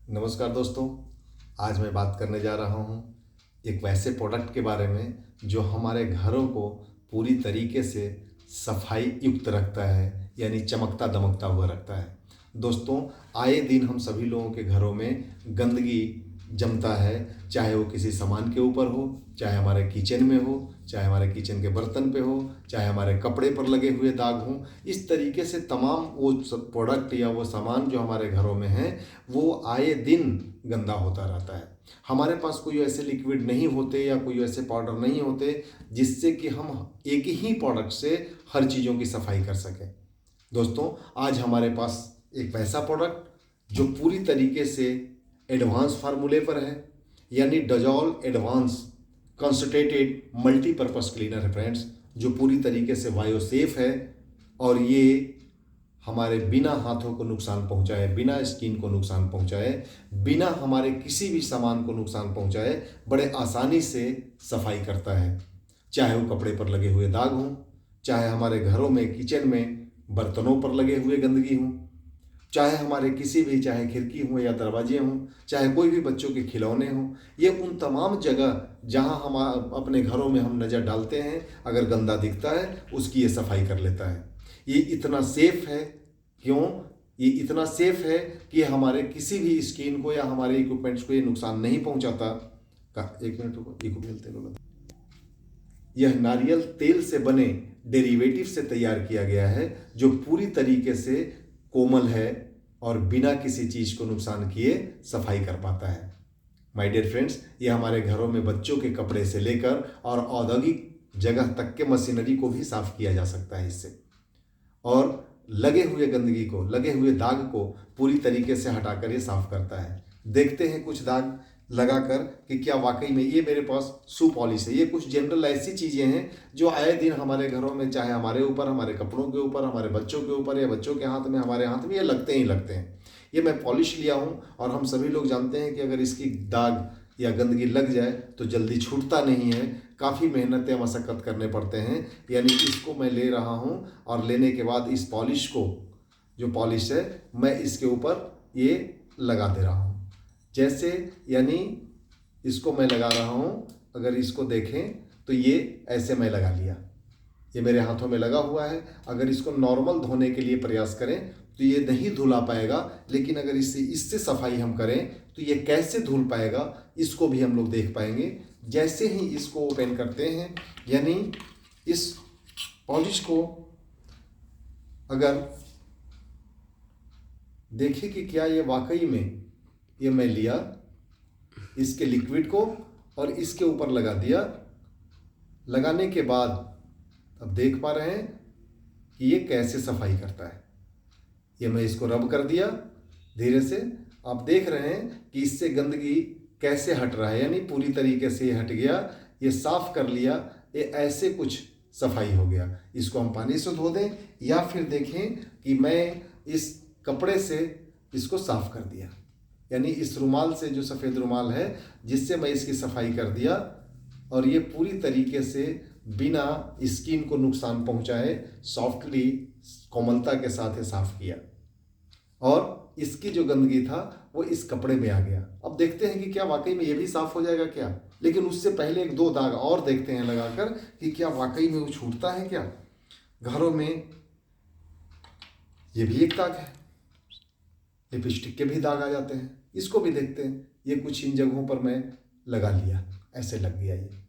नमस्कार दोस्तों। आज मैं बात करने जा रहा हूँ एक वैसे प्रोडक्ट के बारे में जो हमारे घरों को पूरी तरीके से सफाई युक्त रखता है, यानी चमकता दमकता हुआ रखता है। दोस्तों, आए दिन हम सभी लोगों के घरों में गंदगी जमता है, चाहे वो किसी सामान के ऊपर हो, चाहे हमारे किचन में हो, चाहे हमारे किचन के बर्तन पे हो, चाहे हमारे कपड़े पर लगे हुए दाग हों। इस तरीके से तमाम वो प्रोडक्ट या वो सामान जो हमारे घरों में है वो आए दिन गंदा होता रहता है। हमारे पास कोई ऐसे लिक्विड नहीं होते या कोई ऐसे पाउडर नहीं होते जिससे कि हम एक ही प्रोडक्ट से हर चीज़ों की सफाई कर सकें। दोस्तों, आज हमारे पास एक वैसा प्रोडक्ट जो पूरी तरीके से एडवांस फार्मूले पर है, यानी डजॉल एडवांस कंसंट्रेटेड मल्टीपर्पस क्लीनर है फ्रेंड्स, जो पूरी तरीके से बायोसेफ है और ये हमारे बिना हाथों को नुकसान पहुंचाए, बिना स्किन को नुकसान पहुंचाए, बिना हमारे किसी भी सामान को नुकसान पहुंचाए बड़े आसानी से सफाई करता है। चाहे वो कपड़े पर लगे हुए दाग हों, चाहे हमारे घरों में किचन में बर्तनों पर लगे हुए गंदगी हों, चाहे हमारे किसी भी, चाहे खिड़की हो या दरवाजे हों, चाहे कोई भी बच्चों के खिलौने हों, ये उन तमाम जगह जहां हम अपने घरों में हम नज़र डालते हैं, अगर गंदा दिखता है उसकी ये सफाई कर लेता है। ये इतना सेफ है, क्यों? ये इतना सेफ है कि हमारे किसी भी स्किन को या हमारे इक्विपमेंट्स को ये नुकसान नहीं पहुंचाता। एक मिनट रुको, इक्विपमेंट तेल, यह नारियल तेल से बने डेरिवेटिव से तैयार किया गया है जो पूरी तरीके से कोमल है और बिना किसी चीज़ को नुकसान किए सफाई कर पाता है। माय डियर फ्रेंड्स, ये हमारे घरों में बच्चों के कपड़े से लेकर और औद्योगिक जगह तक के मशीनरी को भी साफ किया जा सकता है इससे, और लगे हुए गंदगी को, लगे हुए दाग को पूरी तरीके से हटाकर ये साफ करता है। देखते हैं कुछ दाग लगाकर कि क्या वाकई में ये मेरे पास शू पॉलिश है। ये कुछ जनरल ऐसी चीज़ें हैं जो आए दिन हमारे घरों में, चाहे हमारे ऊपर, हमारे कपड़ों के ऊपर, हमारे बच्चों के ऊपर या बच्चों के हाथ में, हमारे हाथ में, ये लगते ही लगते हैं। ये मैं पॉलिश लिया हूँ और हम सभी लोग जानते हैं कि अगर इसकी दाग या गंदगी लग जाए तो जल्दी छूटता नहीं है, काफ़ी मेहनतें मशक्क़त करने पड़ते हैं। यानी इसको मैं ले रहा हूँ और लेने के बाद इस पॉलिश को, जो पॉलिश है, मैं इसके ऊपर ये लगा दे रहा हूँ। जैसे, यानी इसको मैं लगा रहा हूँ, अगर इसको देखें तो ये ऐसे मैं लगा लिया, ये मेरे हाथों में लगा हुआ है। अगर इसको नॉर्मल धोने के लिए प्रयास करें तो ये नहीं धुला पाएगा, लेकिन अगर इससे सफाई हम करें तो ये कैसे धुल पाएगा, इसको भी हम लोग देख पाएंगे। जैसे ही इसको ओपन करते हैं, यानी इस पॉलिश को अगर देखें कि क्या ये वाकई में, ये मैं लिया इसके लिक्विड को और इसके ऊपर लगा दिया। लगाने के बाद अब देख पा रहे हैं कि ये कैसे सफाई करता है। ये मैं इसको रब कर दिया धीरे से, आप देख रहे हैं कि इससे गंदगी कैसे हट रहा है, यानी पूरी तरीके से ये हट गया, ये साफ कर लिया। ये ऐसे कुछ सफाई हो गया। इसको हम पानी से धो दें या फिर देखें कि मैं इस कपड़े से इसको साफ कर दिया, यानी इस रुमाल से, जो सफ़ेद रुमाल है, जिससे मैं इसकी सफाई कर दिया और ये पूरी तरीके से बिना स्किन को नुकसान पहुंचाए सॉफ्टली, कोमलता के साथ ये साफ किया और इसकी जो गंदगी था वो इस कपड़े में आ गया। अब देखते हैं कि क्या वाकई में ये भी साफ हो जाएगा क्या, लेकिन उससे पहले एक दो दाग और देखते हैं लगाकर कि क्या वाकई में वो छूटता है क्या। घरों में ये भी एक दाग है, लिपस्टिक के भी दाग आ जाते हैं, इसको भी देखते हैं। ये कुछ इन जगहों पर मैं लगा लिया, ऐसे लग गया। ये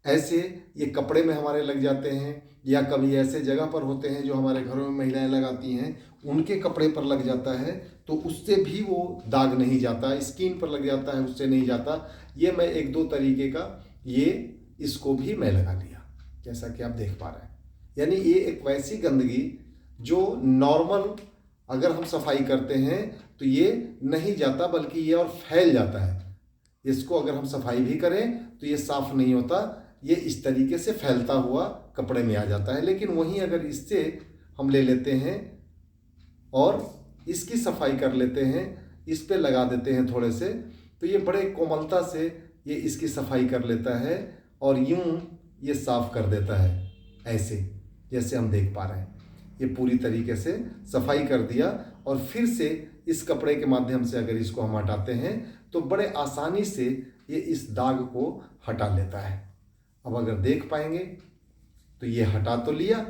ऐसे ये कपड़े में हमारे लग जाते हैं, या कभी ऐसे जगह पर होते हैं जो हमारे घरों में महिलाएं लगाती हैं, उनके कपड़े पर लग जाता है तो उससे भी वो दाग नहीं जाता। स्किन पर लग जाता है, उससे नहीं जाता। ये मैं एक दो तरीके का, ये इसको भी मैं लगा लिया, जैसा कि आप देख पा रहे हैं। यानी ये एक वैसी गंदगी जो नॉर्मल अगर हम सफाई करते हैं तो ये नहीं जाता, बल्कि ये और फैल जाता है। इसको अगर हम सफाई भी करें तो ये साफ नहीं होता, ये इस तरीके से फैलता हुआ कपड़े में आ जाता है। लेकिन वहीं अगर इससे हम ले लेते हैं और इसकी सफाई कर लेते हैं, इस पे लगा देते हैं थोड़े से, तो ये बड़े कोमलता से ये इसकी सफाई कर लेता है और यूं ये साफ कर देता है, ऐसे जैसे हम देख पा रहे हैं। ये पूरी तरीके से सफाई कर दिया और फिर से इस कपड़े के माध्यम से अगर इसको हम हटाते हैं तो बड़े आसानी से ये इस दाग को हटा लेता है। अब अगर देख पाएंगे तो ये हटा तो लिया,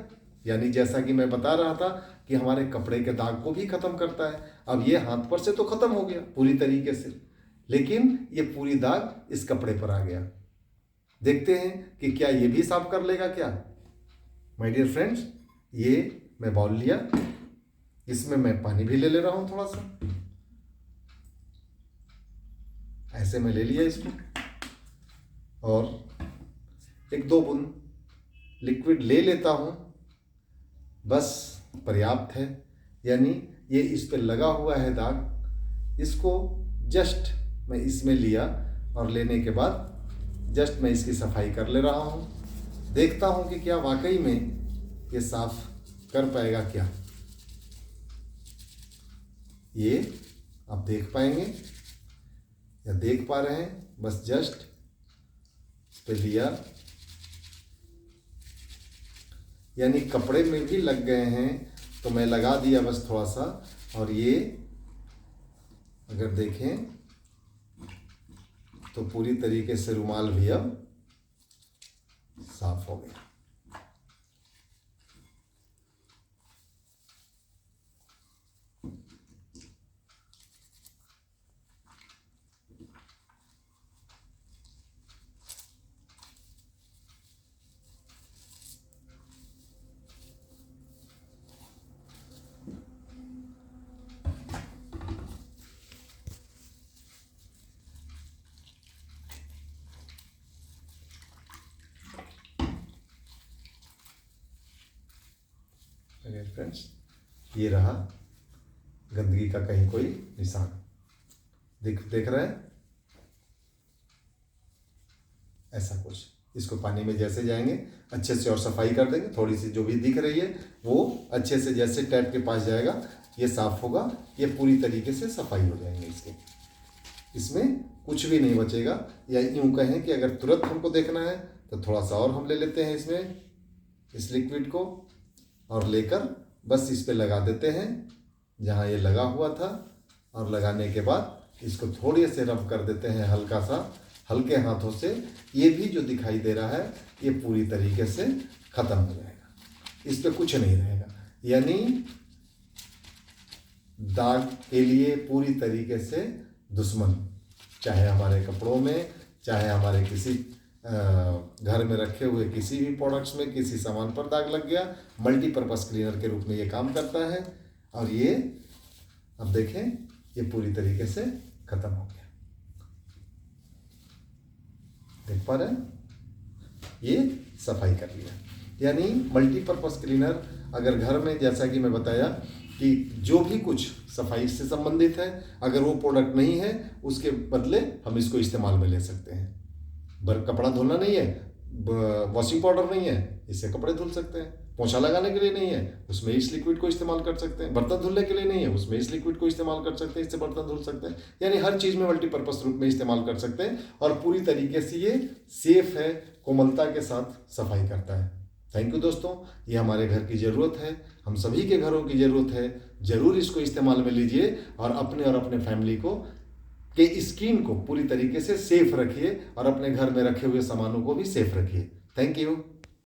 यानी जैसा कि मैं बता रहा था कि हमारे कपड़े के दाग को भी खत्म करता है। अब ये हाथ पर से तो खत्म हो गया पूरी तरीके से, लेकिन ये पूरी दाग इस कपड़े पर आ गया। देखते हैं कि क्या ये भी साफ कर लेगा क्या। माय डियर फ्रेंड्स, ये मैं बाउल लिया, इसमें मैं पानी भी ले रहा हूं थोड़ा सा, ऐसे मैं ले लिया इसको, और 1-2 बूंद लिक्विड ले लेता हूं, बस पर्याप्त है। यानी ये इस पे लगा हुआ है दाग, इसको जस्ट मैं इसमें लिया और लेने के बाद जस्ट मैं इसकी सफाई कर ले रहा हूं। देखता हूं कि क्या वाकई में ये साफ कर पाएगा क्या। ये आप देख पाएंगे या देख पा रहे हैं, बस जस्ट इस पे लिया, यानी कपड़े में भी लग गए हैं तो मैं लगा दिया बस थोड़ा सा, और ये अगर देखें तो पूरी तरीके से रुमाल भी अब साफ हो गया। फ्रेंड्स, ये रहा गंदगी का कहीं कोई निशान, देख रहे हैं, ऐसा कुछ। इसको पानी में जैसे जाएंगे अच्छे से और सफाई कर देंगे, थोड़ी सी जो भी दिख रही है वो अच्छे से जैसे टैप के पास जाएगा ये साफ होगा, ये पूरी तरीके से सफाई हो जाएंगे इसके, इसमें कुछ भी नहीं बचेगा। या यूं कहें कि अगर तुरंत हमको देखना है तो थोड़ा सा और हम ले लेते हैं इसमें इस लिक्विड को, और लेकर बस इस पे लगा देते हैं जहाँ ये लगा हुआ था, और लगाने के बाद इसको थोड़े से रब कर देते हैं हल्का सा, हल्के हाथों से। ये भी जो दिखाई दे रहा है ये पूरी तरीके से ख़त्म हो जाएगा, इस पे कुछ नहीं रहेगा। यानी दाग के लिए पूरी तरीके से दुश्मन, चाहे हमारे कपड़ों में, चाहे हमारे किसी घर में रखे हुए किसी भी प्रोडक्ट्स में किसी सामान पर दाग लग गया, मल्टीपर्पज़ क्लीनर के रूप में ये काम करता है। और ये अब देखें ये पूरी तरीके से खत्म हो गया, देख पा रहे हैं, ये सफाई कर लिया। यानी मल्टीपर्पज़ क्लीनर अगर घर में, जैसा कि मैं बताया कि जो भी कुछ सफाई से संबंधित है, अगर वो प्रोडक्ट नहीं है उसके बदले हम इसको इस्तेमाल में ले सकते हैं। कपड़ा धुलना नहीं है, वॉशिंग पाउडर नहीं है, इससे कपड़े धुल सकते हैं। पोछा लगाने के लिए नहीं है, उसमें इस लिक्विड को इस्तेमाल कर सकते हैं। बर्तन धुलने के लिए नहीं है, उसमें इस लिक्विड को इस्तेमाल कर सकते हैं, इससे बर्तन धुल सकते हैं। यानी हर चीज़ में मल्टीपर्पज़ रूप में इस्तेमाल कर सकते हैं, और पूरी तरीके से ये सेफ है, कोमलता के साथ सफाई करता है। थैंक यू दोस्तों, ये हमारे घर की ज़रूरत है, हम सभी के घरों की ज़रूरत है। ज़रूर इसको इस्तेमाल में लीजिए और अपने फैमिली को के स्किन को पूरी तरीके से सेफ रखिए, और अपने घर में रखे हुए सामानों को भी सेफ रखिए। Thank you.